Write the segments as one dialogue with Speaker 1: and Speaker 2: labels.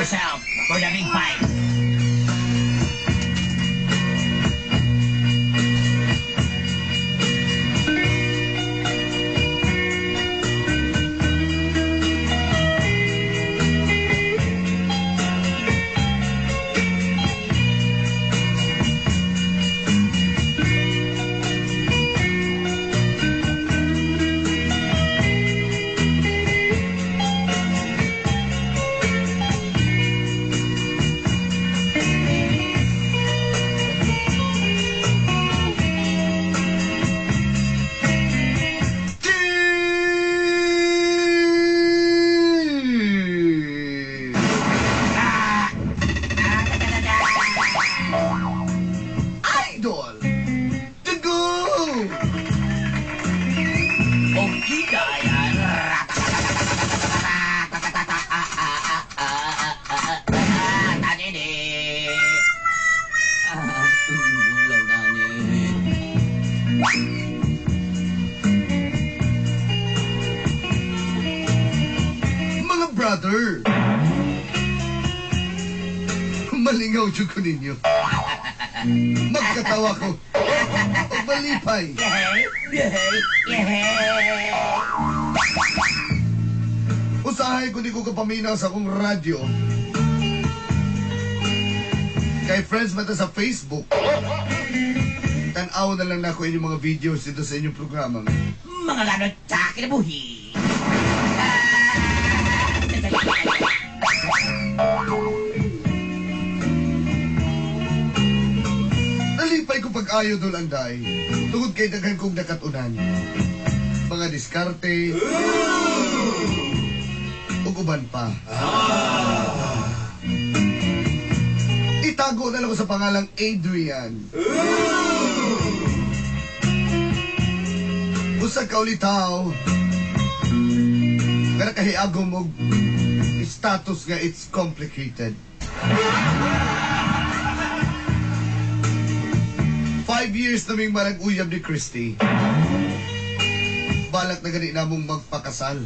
Speaker 1: yourself for the big fight.
Speaker 2: Brother! Malingaw dyan ko ninyo. Magkatawa ko. O malipay. Usahay ko di ko kapaminaw sa akong radyo. Kay friends mata sa Facebook. Tanaw na lang na ako inyong mga videos dito sa inyong programa.
Speaker 1: Mga lanot sa kinabuhi.
Speaker 2: Nalipay ko pag-ayo doon anday. Tungod kay daghan kong nakatunan. Mga diskarte. Ug uban pa. Itago na lang ko sa pangalang Adrian. Usa ka ulitaw. Pero kahiagom mo status nga it's complicated. 5 years naming marang uyab ni Christy. Balak na gani namong magpakasal.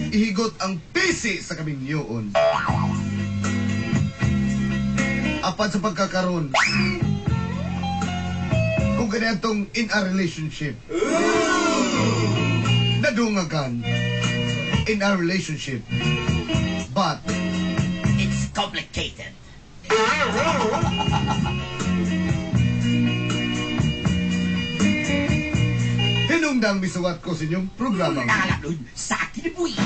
Speaker 2: Ihigot ang pisi sa kaming yun. Apat sa pagkakaroon. Kung ganitong in a relationship. Nadungagan. In our relationship, but
Speaker 1: it's complicated.
Speaker 2: Hinungdang bisuwat ko sa inyong programa.
Speaker 1: Nakalaplood sa kinabuhi.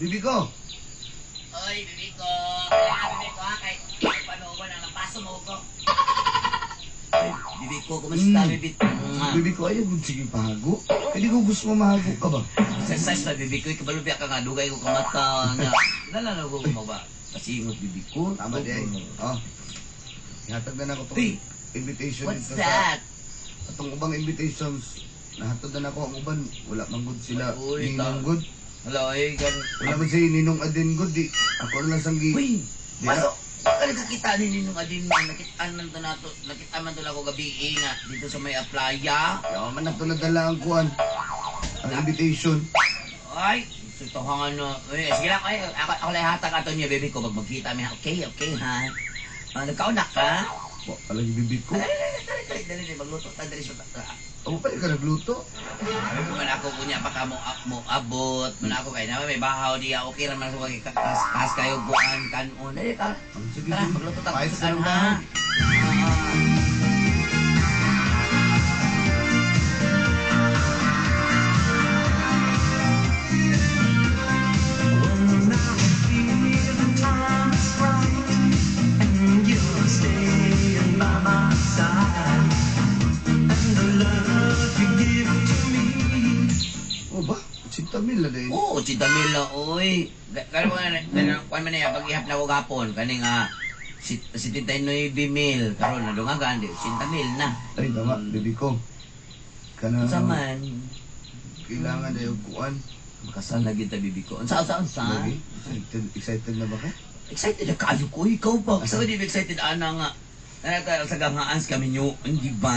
Speaker 2: Bibi ko.
Speaker 1: Oy, bibi ko. Bibi ko ha, kay paano ko nang napaso mo ko. Oy, bibi ko, kumusta bibi?
Speaker 2: Bibi ko, ayaw kung sige pahago. Hindi ko gusto mo mahago ka ba?
Speaker 1: Exercise na bibi ko, ikabalubya ka nga, dugay ko kamata nga. Nalala ko mo ba? Pasingot bibi ko.
Speaker 2: Tama di ay. Oh. Ihatag na ako
Speaker 1: Uy,
Speaker 2: itong invitation
Speaker 1: what's
Speaker 2: dito
Speaker 1: that?
Speaker 2: Atong ubang invitations. Nahatag na ako ang uban. Wala man good sila.
Speaker 1: Uy,
Speaker 2: Ninong good.
Speaker 1: Hello, eh, gan.
Speaker 2: Wala man si Ninong Adin good. Di. Ako lang sanggi.
Speaker 1: Uy,
Speaker 2: Di
Speaker 1: paano? Kaya nakakita ni Ninong Adin mo, nakitaan man to nato, nakitaan man to na ako gabi nga dito sa may playa.
Speaker 2: Yaw man nato nadala ang kuan. Ang invitation.
Speaker 1: Ay, ito ka nga no. Uy, sige lang, ay, ako lang hatag ato niya, baby ko, pag magkita mi. Okay, okay, ha? Nagkaunak ka?
Speaker 2: Wa pala yung bibig ko.
Speaker 1: Dali, magluto ta, dali siya.
Speaker 2: Ako pa ka nagluto.
Speaker 1: Man ako kunya pa ka mo abot, man ako kay naman may bahaw diya, okay ra man sa wagi kas kayo buan kanon. Dali ka.
Speaker 2: Sige,
Speaker 1: Tara,
Speaker 2: sige.
Speaker 1: magluto ta.
Speaker 2: Kahit sa
Speaker 1: Ha?
Speaker 2: bahaw. Tamil na din.
Speaker 1: Oo, si Tamil na, oy. Kaya mo nga, kuwan man niya, pag-ihap na ko gapon, kani nga, si Titay Noy Bimil, karon na dungagan, di, si Tamil na.
Speaker 2: Ay, tama, baby ko. Kana,
Speaker 1: Saman,
Speaker 2: kailangan na yung kuan.
Speaker 1: makasal na kita, bibi ko. Unsa?
Speaker 2: Lagi, excited na ba ka?
Speaker 1: Excited na kayo ko, ikaw ba? Sa di ba excited, ana nga. Sa gangaans kami nyo, hindi ba?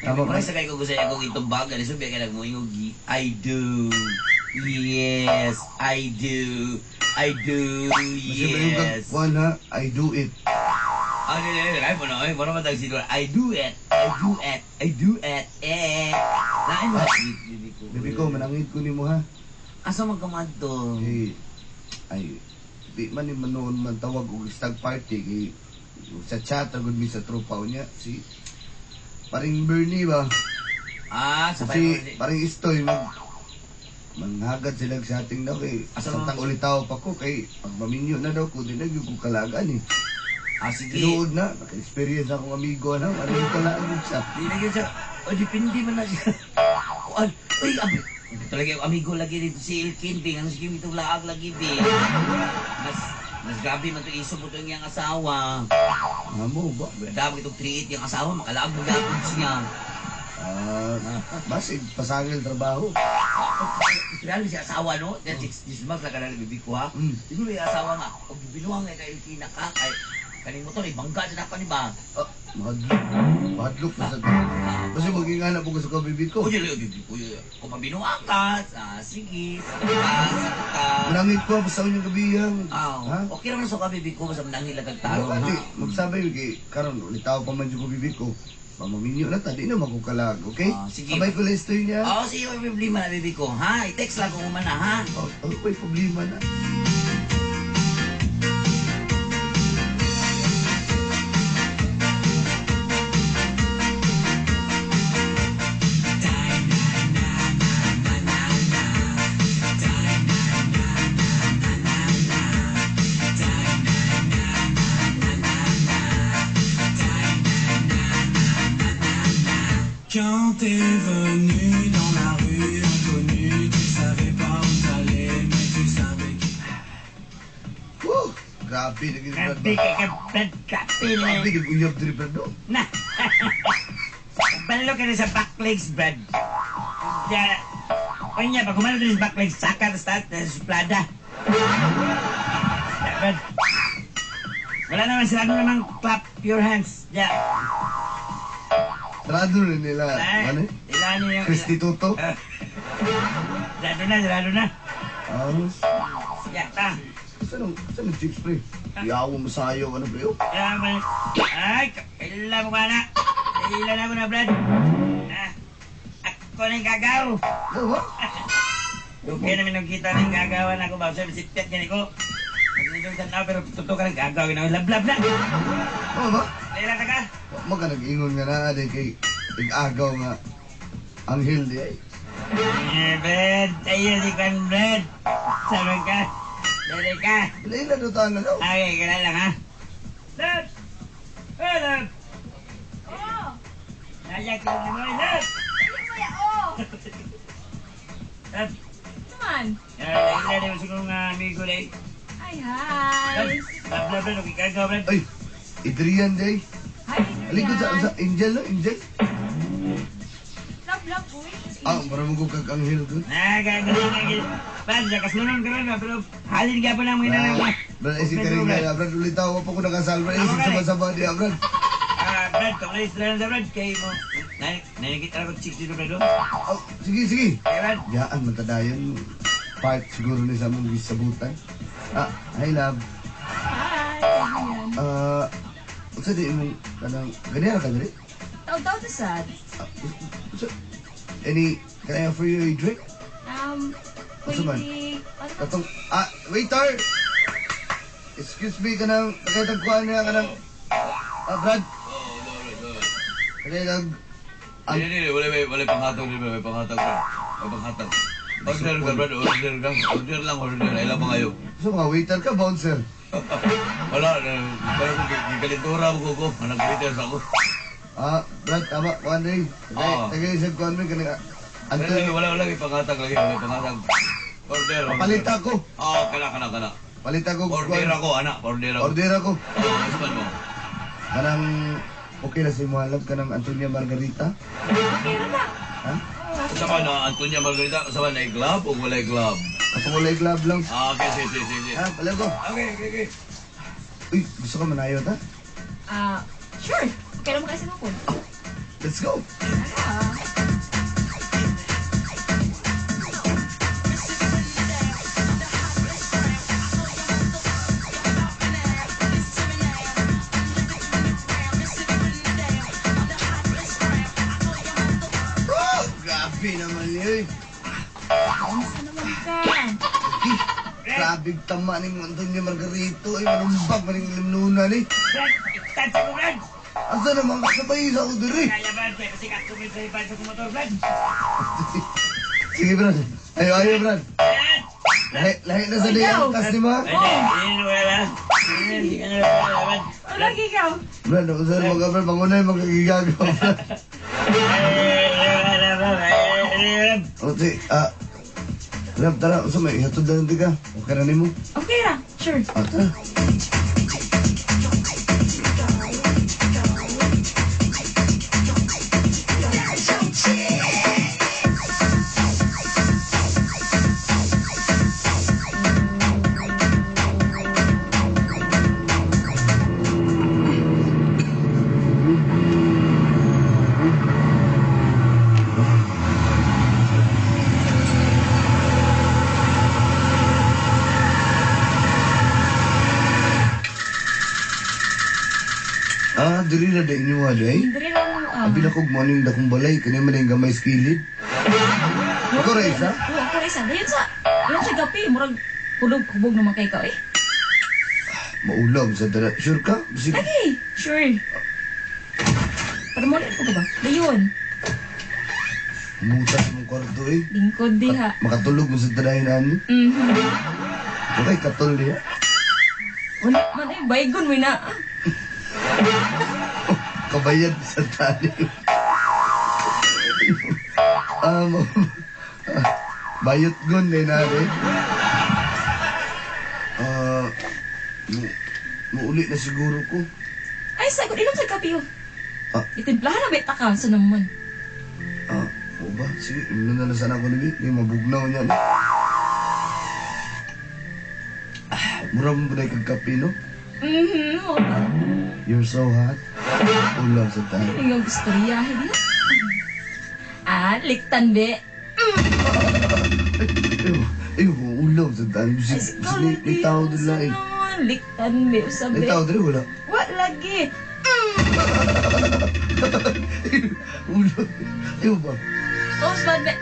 Speaker 2: Tama ba?
Speaker 1: Sa kayo ko gusto akong itumbag, ano sabi ka nagmuingog, I do. Yes, I do. I do.
Speaker 2: Kasi ba yung
Speaker 1: Yes.
Speaker 2: kuan ha? I do it.
Speaker 1: Ano mo na, ay, mo matag si I do it. I do it. I do it. Lain mo, bibi ko.
Speaker 2: Baby ko, manangit ko ni mo ha.
Speaker 1: Asa man ka man to?
Speaker 2: Ay, di man ni manoon man tawag og stag party kay sa chat agad mi sa tropa niya si paring Bernie ba?
Speaker 1: Sa
Speaker 2: Kasi paring Istoy manghagad sila sa ating daw kay
Speaker 1: Asa
Speaker 2: sa
Speaker 1: mo?
Speaker 2: tang ulitaw pa ko kay pag maminyo na daw ko di na gyud ko kalagaan eh.
Speaker 1: Sige.
Speaker 2: Tinuod na, naka-experience akong amigo ano, ano yung kalagaan siya.
Speaker 1: Di na siya. O, depende man na siya. Kuan. Uy, talaga yung amigo lagi dito si Ilkin, Bing. Ang sige itong laag lagi, Bing. Mas grabe man ito iso mo ito yung asawa.
Speaker 2: Amo ba?
Speaker 1: Dapat itong 3-8 yung asawa, makalaag mo gapon siya.
Speaker 2: Basig pasangil trabaho.
Speaker 1: Kaya si asawa, no? Kaya 6 months na ka na nabibi ko, ha? Siguro yung asawa nga, pag binuwang nga kay Ilkin na ka, ay, kaning motor, ibangga na pa ni ba?
Speaker 2: Mahadlok na sa kasi maging anak po sa kabibit ko.
Speaker 1: O, kung mabinuwang ka, sige, ka.
Speaker 2: Manangit ko basta ko yung kabiyang.
Speaker 1: Okay naman sa kabibig ko, basta manangil agad taro, ha?
Speaker 2: Magsabi kay karon ulitaw pa man yung kabibit ko. Mamaminyo na tadi na magkukalag, okay?
Speaker 1: Sige.
Speaker 2: Sabay ko listoy niya.
Speaker 1: Sige, may problema na, bibig ko, ha? I-text lang ko man na, ha?
Speaker 2: May problema na.
Speaker 3: Quand t'es venu dans la rue inconnue, tu savais pas où t'allais, mais tu savais qui.
Speaker 2: Woo! Grabe na gini Brad.
Speaker 1: Grabe ka ka, Brad, grabe na.
Speaker 2: Grabe ka uyab diri Brad no?
Speaker 1: Na! Balo ka na sa backlegs, Brad. Ya, kanya, pag kumano din sa backlegs, saka na start na suplada. Ya, Brad. Wala naman sila namang clap your hands. Ya.
Speaker 2: Sarado rin nila. Ano?
Speaker 1: Ilan niyo yung...
Speaker 2: Christy Toto?
Speaker 1: Sarado na. Ya, ta.
Speaker 2: Saan ang chips pre? Iyawo mo sayo ano pre?
Speaker 1: Ya, man. Ay, kailan mo ka na? Kailan ako na, Brad. Ako na yung gagaw.
Speaker 2: Oo ba?
Speaker 1: Okay namin nung kita na yung gagawan ako ba? Sabi si Pet ganito ko. Nagsinutan na pero totoo ka ng gagawin ako. Lablab na.
Speaker 2: Oo ba?
Speaker 1: Kailan ka?
Speaker 2: Huwag ka nag-ingon nga na di kay agaw nga anghel di ay.
Speaker 1: Brad, ayun si Kwan, Brad. Sabi ka. Dali ka.
Speaker 2: Ilaila do tayo na daw.
Speaker 1: Okay, kailan lang ha. Brad! Hey, Brad!
Speaker 4: Oh!
Speaker 1: Nayak ka na mo, Brad!
Speaker 4: Ayun mo ya, oh!
Speaker 1: Brad!
Speaker 4: Naman?
Speaker 1: Ilan yung sigurong amigo na eh.
Speaker 4: Ay, hi!
Speaker 1: Lablab na, nagkikagaw, Brad.
Speaker 2: Ay, Adrian di ay.
Speaker 4: Hi,
Speaker 2: Alikod sa Angel no? Angel?
Speaker 4: Love, uy.
Speaker 2: Para mo kong kag-anghel ko.
Speaker 1: Nagagaling. Brad, lakas mo naman karoon ba, pero halin ka pa lang mga na.
Speaker 2: Brad, isip ka rin nga, Brad, ulitaw pa ko nakasal, Brad, isip sama-sama di Brad.
Speaker 1: Brad, kamulis na lang sa Brad, kay mo. Nakikita ako chicks dito, Brad.
Speaker 2: Oh, sige.
Speaker 1: Kaya, Brad.
Speaker 2: Yaan, matadayan. Part siguro ni sa mong gisabutan. Hi love.
Speaker 4: Hi!
Speaker 2: Unsa di mong kanang ganyan ka dali?
Speaker 4: Taw-taw to sad.
Speaker 2: Can I offer you a drink? What's man?
Speaker 4: Pwede...
Speaker 2: Katong, waiter! Excuse me, kanang, nakitagkuhan niya, kanang, Brad. Kanang,
Speaker 5: Hindi, wala panghatag, may panghatag. May panghatag. Order ka, Brad, order ka. Order lang, ilan pa kayo?
Speaker 2: so mga waiter ka, bouncer.
Speaker 5: Wala, pero kung kikalintura mo ko, nag-waiter sa ako.
Speaker 2: Brad, tama, kuhan rin. Tagay isip kuhan rin, kanang, Antonio,
Speaker 5: Wala lagi panghatag lagi. Wala panghatag. Order.
Speaker 2: palit ako.
Speaker 5: Kana.
Speaker 2: Palit ako.
Speaker 5: Order ako, anak. Order ako.
Speaker 2: Order ako.
Speaker 5: Saban mo.
Speaker 2: Kanang, okay na si Muhalab ka ng Antonia Margarita?
Speaker 4: Okay na na.
Speaker 2: Ha?
Speaker 5: Saban na, Antonia Margarita. Saban na glove o wala glove?
Speaker 2: Ako wala glove lang.
Speaker 5: Okay, sige.
Speaker 2: Ha, palit ko.
Speaker 5: Okay.
Speaker 2: Uy, gusto ka manayot ha?
Speaker 4: Sure. Okay lang kasi mo po.
Speaker 2: Let's go. Oh, grabe naman yun.
Speaker 4: Ano naman ka?
Speaker 2: Grabe tama ni Antonio Margarito. Ay, manumbag maning limnuna ni.
Speaker 1: Brad, itansa ko, Brad.
Speaker 2: Asa naman kasabay sa ako diri?
Speaker 1: Kaya, Brad, kaya kasi katumit sa ipan sa kumotor, Brad.
Speaker 2: Sige, Brad. Ayo, Brad.
Speaker 1: Brad!
Speaker 2: Lahi na sa diyan ang kas ni ma.
Speaker 1: Hindi wala. Hindi ka na wala, Brad.
Speaker 4: O, lagi ikaw.
Speaker 2: Brad, ako saan mga Brad, pangunay magkagigagaw, Brad. O, si, Brad, tara, usa may ihatod na natin ka. Okay na ni mo.
Speaker 4: Okay na. Sure.
Speaker 2: Tara. Diri na dahil niyo day.
Speaker 4: Dili lang mo.
Speaker 2: Abi na kog morning dakong balay, kanya man yung gamay skilid. Ako ra isa?
Speaker 4: Oo, ako rin isa. Yan sa gapi. Murag hubog naman kay ikaw eh.
Speaker 2: Maulam sa dara. Sure ka? Bisig,
Speaker 4: Lagi. Sure. Para mo ulit ko ba? Dayon.
Speaker 2: mutas mong kwarto eh.
Speaker 4: Lingkod diha.
Speaker 2: Makatulog mo sa darahin ani. Okay, katol diha.
Speaker 4: Wala man eh. Baygon mo na.
Speaker 2: Kabayad sa tali. Bayot gun din natin. Muuli na siguro ko.
Speaker 4: Ay, sagot. Inom sa kape oh.
Speaker 2: Ah.
Speaker 4: Itimplahan na beta ka sa naman.
Speaker 2: O ba? Sige, inom na lang sana ako nabi. May mabugnaw niya. Mura mo ba na kagkape, no? You're so hot. Ulam sa tayo.
Speaker 4: Ano yung istoryahin niya? Liktan be.
Speaker 2: Ay, ulam sa tayo.
Speaker 4: Ay,
Speaker 2: May tao doon lang eh.
Speaker 4: Liktan be. Usabi.
Speaker 2: May tao doon wala.
Speaker 4: What lagi?
Speaker 2: Ulam. Ay, ba?
Speaker 4: Osman be.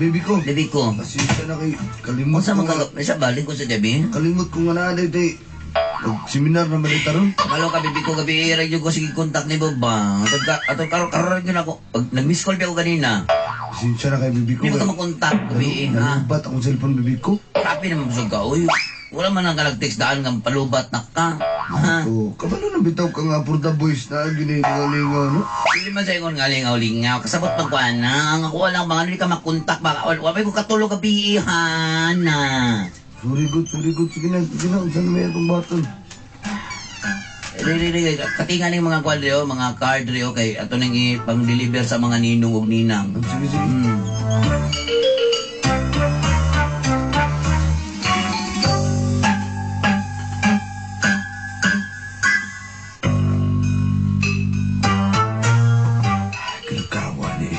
Speaker 2: Baby ko.
Speaker 1: Baby ko.
Speaker 2: Pasensya na kay kalimot
Speaker 1: Unsa
Speaker 2: ko
Speaker 1: man
Speaker 2: nga.
Speaker 1: ka sa balik ko sa gabi?
Speaker 2: Kalimot ko nga na day. Seminar na malita ron.
Speaker 1: Malo ka baby ko gabi radyo ko sige contact ni Boba. Atong karo yun ako. Pag nag-miss call pa ako kanina.
Speaker 2: Pasensya na kay baby ko.
Speaker 1: Hindi mo ka makontak gabi ha.
Speaker 2: Nalubat akong cellphone baby ko.
Speaker 1: Grabe naman busog ka. Uy, wala man ang nag-text daan ng palubat na ka. Ha?
Speaker 2: Oh, kabalo na bitaw ka nga for the boys na ginilingaw no.
Speaker 1: Hindi man sa ingon nga lingaw-lingaw. Kasabot pagkuhan na. Ang ako walang mga hindi ka makontak. Baka wala ko katulog gabi ha na.
Speaker 2: Sorry good. Sige na. Saan may itong baton?
Speaker 1: Katingan ng mga kwadreo, mga card reo kay ato nang ipang-deliver sa mga ninong ug ninang.
Speaker 2: Sige. Kinakawa ni.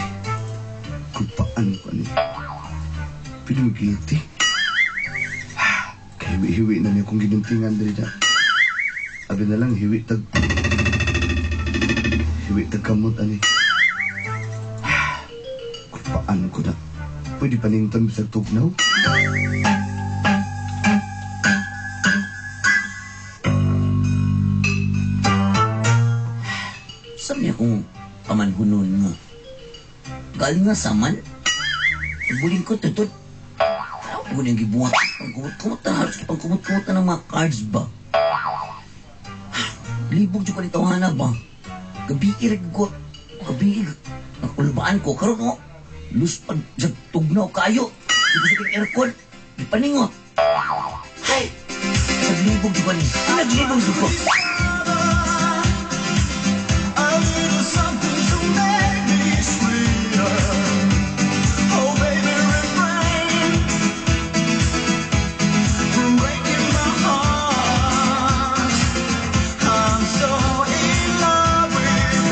Speaker 2: Kung paano ka ni. Pinagiliti. hiwi-hiwi na niya kung ginuntingan dali na. Sabi na lang, hiwi tag kamot ani. Kung paano ko na, pwede pa nington sa tugnaw?
Speaker 1: Sabi niya kung pamanhunon nga. Galing nga saman. Buling ko tutod. Ano ko niyang gibuhat? Pangkumot-kumot na halos. Pangkumot-kumot na ng mga cards ba? Libog siya pa nito hana ba? Gabi iriggot. Gabi nakulbaan ko. Karoon mo. Luspad sa tugnaw kayo. Sige sa king aircon. Di paningot. Hay! Naglibog siya pa ni. Naglibog siya pa.
Speaker 3: A little something to make me sweeter. Oh, baby, refrain from breaking my heart. I'm so in love with you.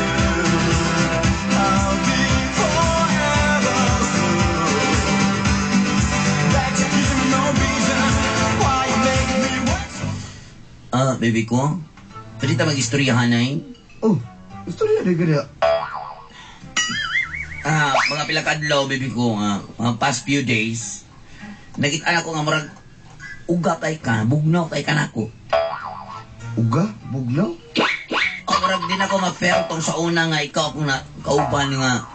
Speaker 3: I'll be forever good. That's no reason why you make me wait.
Speaker 1: Baby ko. Pwede ta mag-istoryahan na eh.
Speaker 2: Oh, gusto niya rin ganyan.
Speaker 1: Mga pilakadlaw, baby ko, mga past few days, nakita ko nga murag uga kay ka, bugnaw kay ka nako.
Speaker 2: Uga? Bugnaw?
Speaker 1: O murag din ako ma-fair tong sa una nga ikaw kung na kauban nga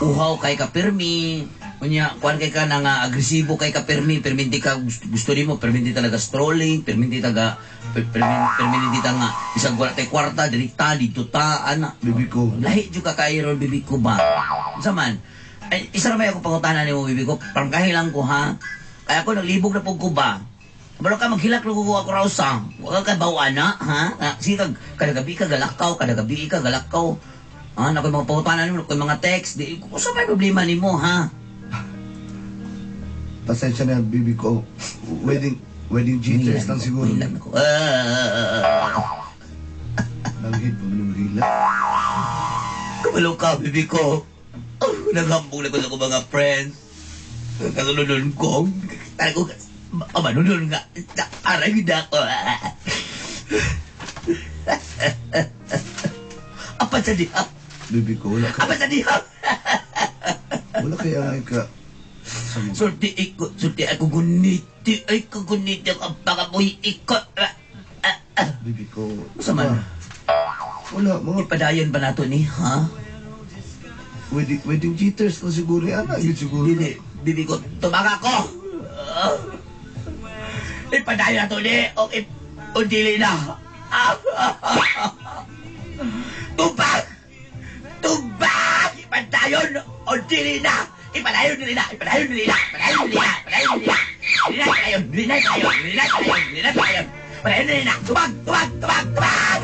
Speaker 1: uhaw kay ka pirmi. Kunya, kuan kay ka na nga agresibo kay ka pirmi, perminti ka gusto nimo, perminti talaga strolling, perminti talaga perminti ta nga isang wala tay kwarta direkta dito ta ana.
Speaker 2: Bibi ko.
Speaker 1: Lahi jud ka kay ron bibi ko ba. Saman. Ay isa ra may ako pangutanan nimo bibi ko, parang kahilang ko ha. Kaya ako naglibog na pug ko ba. Balo ka maghilak ko ako raw sa. Wa ka bawana ha. Sige kada gabi ka galakaw, kada gabi ka galakaw. Nakoy mga pangutanan nimo, nakoy mga text, di ko sa may problema nimo ha.
Speaker 2: Pasensya na, bibi ko. Wedding jitters lang siguro.
Speaker 1: Hilang ako.
Speaker 2: Langhit mo ng hila.
Speaker 1: Kabalo ka, bibi ko. Naghambong na ko sa mga friends. Kasunod ko. Tara ko, manunod nga. Aray, hindi ako. Apa sa diha?
Speaker 2: Bibi ko, wala ka.
Speaker 1: Apa sa diha?
Speaker 2: Wala kaya nga ka.
Speaker 1: Sulti ako guniti. Ay, kaguniti ang pakabuhi ikot.
Speaker 2: Bibi ko.
Speaker 1: Masama na.
Speaker 2: Wala, mga
Speaker 1: Ipadayon ba nato ni, ha?
Speaker 2: wedding jitters lang siguro. Ano yun siguro?
Speaker 1: Dili, bibi ko, tumaga ko! Ipadayon nato ni, o dili na. Tubag! Tubag! Ipadayon, o dili na! Ipadayon nila! Ipadayon nila! Ipadayon nila! Ipadayon nila! Ipadayon nila! Ipadayon nila! Tubag! Tubag! Tubag! Tubag!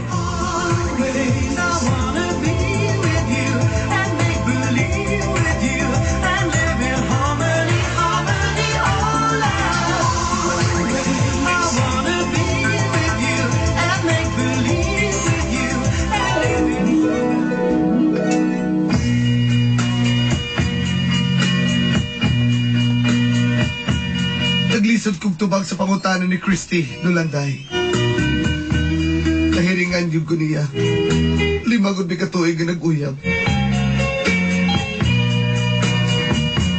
Speaker 3: Always I wanna be with you and make believe with you and live in harmony, harmony all out. I wanna be with you and make believe with you and live in
Speaker 2: Naglisod kong tubag sa pangutanan ni Christy, Nulanday. Nahiringan yung ko niya. Limagod may katuig na nag-uyab.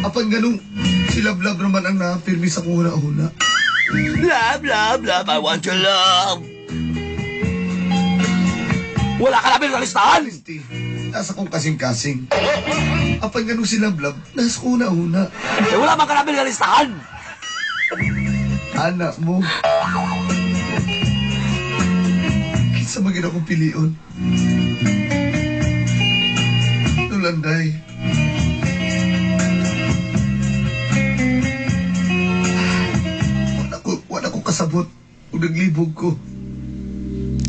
Speaker 2: Apan ganun, si Love naman ang napirmi sa kuna-una.
Speaker 1: Love, love, love, I want your love. Wala ka namin sa listahan.
Speaker 2: Christy, nasa kong kasing-kasing. Apan ganun si Love, nasa kuna-una.
Speaker 1: Wala man ka namin sa listahan.
Speaker 2: Anak mo. Kinsa magin akong pilion. Nulanday. Wala ko kasabot. Kung naglibog ko.